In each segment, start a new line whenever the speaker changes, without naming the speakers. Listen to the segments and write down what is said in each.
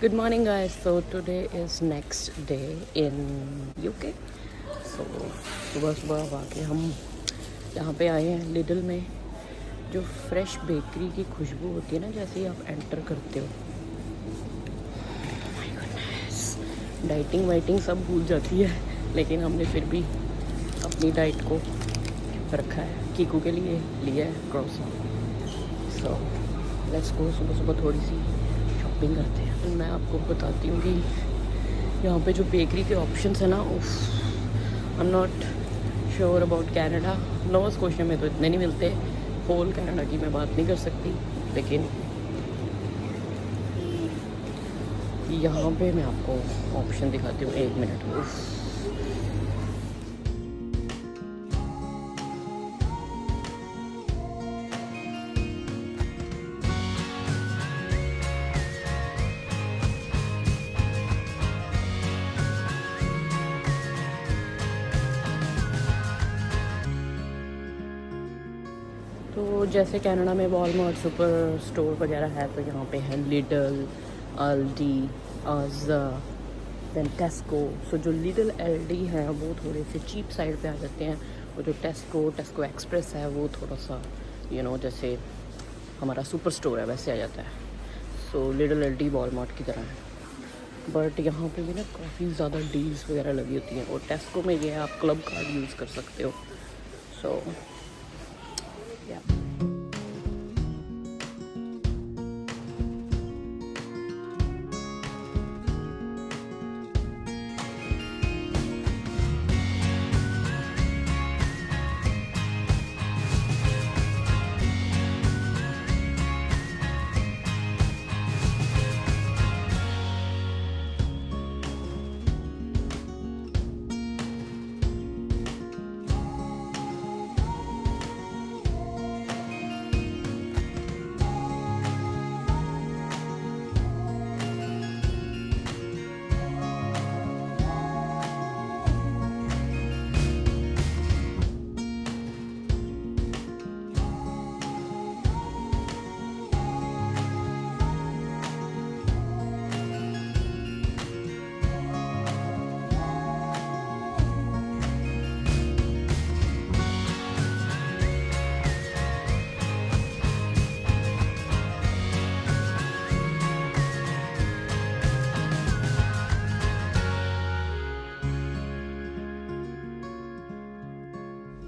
Good morning, guys. So today is next day in UK. So सुबह सुबह अब आके हम यहाँ पे आए हैं लिडल में। जो फ्रेश बेकरी की खुशबू होती है ना, जैसे ही आप एंटर करते हो, डाइटिंग वाइटिंग सब भूल जाती है, लेकिन हमने फिर भी अपनी डाइट को रखा है। कीकू के लिए लिया है क्रॉसरी। सो लेट्स गो, सुबह सुबह थोड़ी सी शॉपिंग करते हैं। मैं आपको बताती हूँ कि यहाँ पे जो बेकरी के ऑप्शंस है ना, I am not sure about Canada. Nova Scotia में तो इतने नहीं मिलते। होल कनाडा की मैं बात नहीं कर सकती, लेकिन यहाँ पे मैं आपको ऑप्शन दिखाती हूँ। 1 मिनट। तो जैसे कनाडा में वॉलमार्ट सुपर स्टोर वगैरह है, तो यहाँ पे है लिडल, अल्डी, आजा, देन टेस्को। सो जो लिडल एल्डी हैं वो थोड़े से चीप साइड पे आ जाते हैं, और जो टेस्को एक्सप्रेस है वो थोड़ा सा जैसे हमारा सुपर स्टोर है वैसे आ जाता है। सो लिडल एल्डी वॉलमार्ट की तरह है, बट यहाँ पे भी ना काफ़ी ज़्यादा डील्स वगैरह लगी होती हैं। और टेस्को में ये है, आप क्लब कार्ड यूज़ कर सकते हो। सो या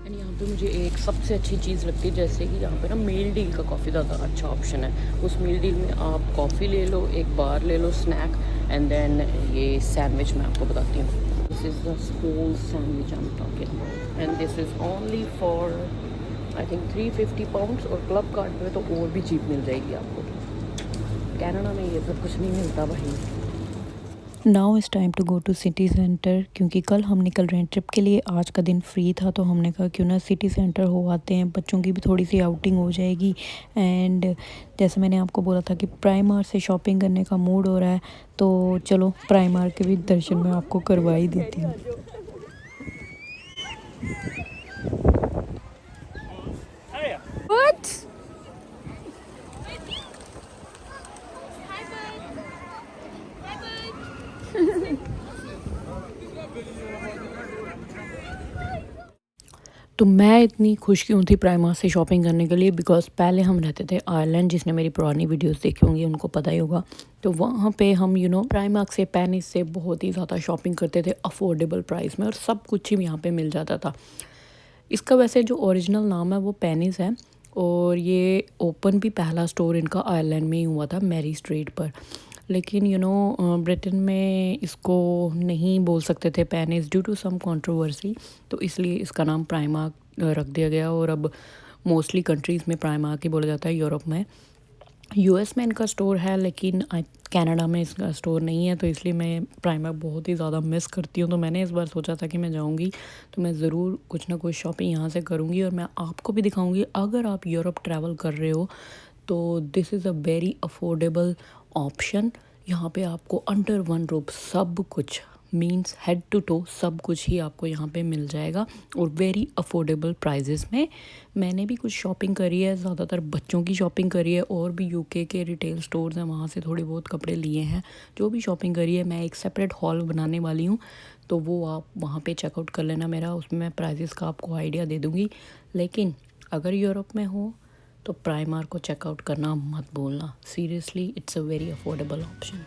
यहाँ पे मुझे एक सबसे अच्छी चीज़ लगती है, जैसे कि यहाँ पे ना मील डील का काफ़ी ज़्यादा अच्छा ऑप्शन है। उस मील डील में आप कॉफ़ी ले लो, एक बार ले लो स्नैक, एंड देन ये सैंडविच मैं आपको बताती हूँ। This is the small sandwich I am talking about, and this is only for I think 350 pounds. और क्लब कार्ड पे तो और भी चीप मिल जाएगी आपको। कनाडा में ये सब कुछ नहीं मिलता भाई।
Now is time to go to city centre, क्योंकि कल हम निकल रहे हैं ट्रिप के लिए। आज का दिन फ्री था, तो हमने कहा क्यों ना सिटी सेंटर हो आते हैं, बच्चों की भी थोड़ी सी आउटिंग हो जाएगी। एंड जैसे मैंने आपको बोला था कि प्राइमार्क से शॉपिंग करने का मूड हो रहा है, तो चलो प्राइमार्क के भी दर्शन मैं आपको करवा ही देती हूँ।
What?
तो मैं इतनी खुश क्यों थी प्राइमार्क से शॉपिंग करने के लिए, बिकॉज़ पहले हम रहते थे आयरलैंड। जिसने मेरी पुरानी वीडियोस देखी होंगी उनको पता ही होगा। तो वहाँ पे हम प्राइमार्क से, पेनिस से बहुत ही ज़्यादा शॉपिंग करते थे अफोर्डेबल प्राइस में, और सब कुछ ही यहाँ पे मिल जाता था। इसका वैसे जो ओरिजिनल नाम है वो पेनिस है, और ये ओपन भी पहला स्टोर इनका आयरलैंड में ही हुआ था, मैरी स्ट्रीट पर। लेकिन ब्रिटेन में इसको नहीं बोल सकते थे पेनिस, ड्यू टू सम कंट्रोवर्सी, तो इसलिए इसका नाम प्राइमार्क रख दिया गया। और अब मोस्टली कंट्रीज़ में प्राइमार्क ही बोला जाता है। यूरोप में, यूएस में इनका स्टोर है, लेकिन कनाडा में इसका स्टोर नहीं है, तो इसलिए मैं प्राइमार्क बहुत ही ज़्यादा मिस करती हूँ। तो मैंने इस बार सोचा था कि मैं जाऊँगी तो मैं ज़रूर कुछ ना कुछ शॉपिंग यहाँ से करूँगी, और मैं आपको भी दिखाऊँगी। अगर आप यूरोप ट्रैवल कर रहे हो तो this is a very affordable option. यहाँ पे आपको अंडर वन रूफ सब कुछ मीन्स हेड टू टो सब कुछ ही आपको यहाँ पे मिल जाएगा और वेरी अफोर्डेबल प्राइजेस में। मैंने भी कुछ शॉपिंग करी है, ज़्यादातर बच्चों की शॉपिंग करी है, और भी यूके के रिटेल स्टोर्स हैं वहाँ से थोड़े बहुत कपड़े लिए हैं। जो भी शॉपिंग करी है मैं एक सेपरेट हॉल बनाने वाली हूँ, तो वो आप वहाँ पे चेकआउट कर लेना मेरा, उसमें मैं प्राइजेस का आपको आइडिया दे दूँगी। लेकिन अगर यूरोप में हो तो प्राइमार्क को चेकआउट करना मत भूलना, seriously it's a very affordable option.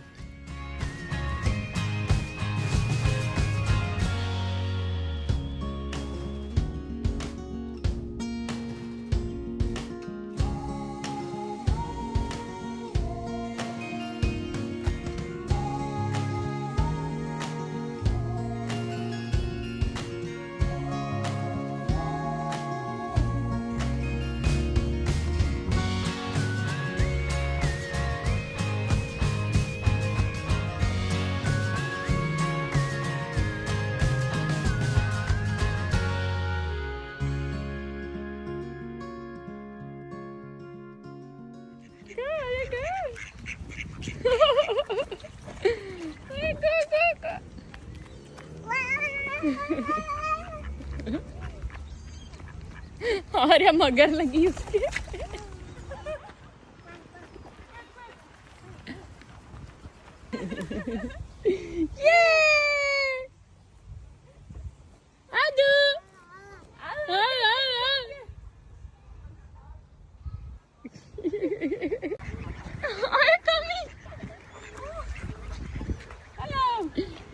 अरे मगर लगी उसके। ये आदू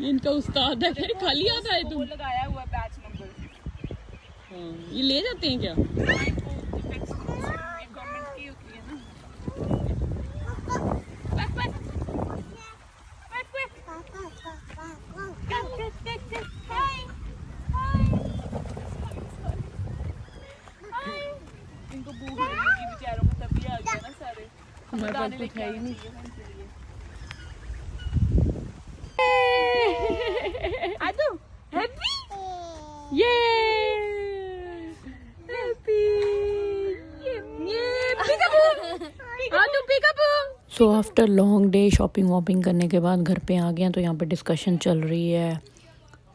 इनका उस्ताद है, फिर खाली आता है। तुम लगाया हुआ बैच नंबर। हाँ, ये ले जाते हैं क्या? गवर्नमेंट की होती है ना। इनको भूख लगी बेचारों को, तभी आ गया ना सारे। हमारे पास कुछ है ही नहीं। आदू हैप्पी, ये हैप्पी, ये पिकअप, आदू pickup. So after long day shopping वॉपिंग करने के बाद घर पे आ गए, तो यहाँ पे डिस्कशन चल रही है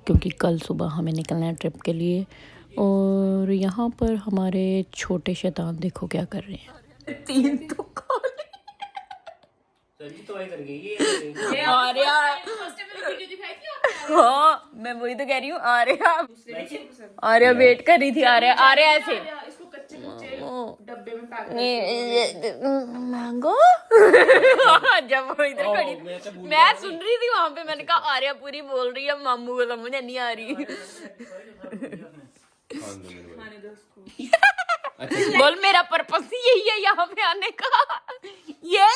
क्योंकि कल सुबह हमें निकलना है ट्रिप के लिए। और यहाँ पर हमारे छोटे शैतान देखो क्या कर रहे हैं। 3 तो आर्या, हाँ मैं वही तो कह रही हूँ। आर्या वेट कर रही थी। आर्या ऐसे मैंगो जब वो इधर खड़ी मैं सुन रही थी वहां पे, मैंने कहा आर्या पूरी बोल रही है, मामू को समझ नहीं आ रही। बोल मेरा पर्पस यही है यहाँ पे आने का। ये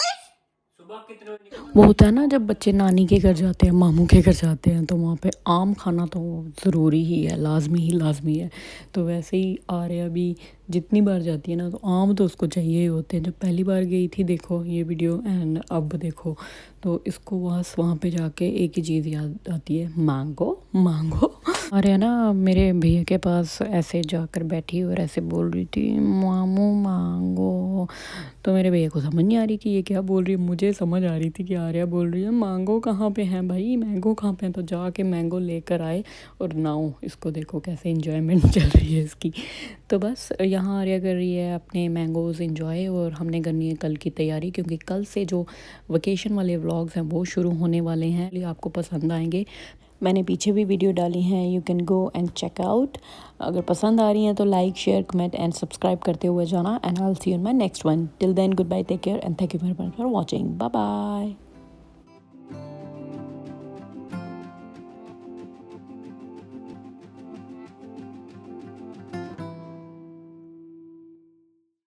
वो होता है ना जब बच्चे नानी के घर जाते हैं, मामू के घर जाते हैं, तो वहाँ पे आम खाना तो ज़रूरी ही है, लाजमी है। तो वैसे ही आर्या भी जितनी बार जाती है ना, तो आम तो उसको चाहिए ही होते हैं। जब पहली बार गई थी, देखो ये वीडियो, एंड अब देखो, तो इसको वहाँ पे जाके एक ही चीज़ याद आती है, मैंगो। आर्या ना मेरे भैया के पास ऐसे जाकर बैठी और ऐसे बोल रही थी मामू मैंगो। तो मेरे भैया को समझ नहीं आ रही कि ये क्या बोल रही है। मुझे समझ आ रही थी कि आर्या बोल रही है मैंगो कहाँ पे हैं भाई, मैंगो कहाँ पे हैं। तो जाके मैंगो लेकर आए, और नाउ इसको देखो कैसे इंजॉयमेंट चल रही है इसकी। तो बस यहाँ आर्या कर रही है अपने मैंगोज़ इंजॉय, और हमने करनी है कल की तैयारी, क्योंकि कल से जो वेकेशन वाले व्लॉग्स हैं वो शुरू होने वाले हैं, इसलिए आपको पसंद आएंगे। मैंने पीछे भी वीडियो डाली हैं, you can go and check out. अगर पसंद आ रही हैं तो like share comment and subscribe करते हुए जाना, and I will see you in my next one. Till then goodbye, take care and thank you very much for watching. Bye bye.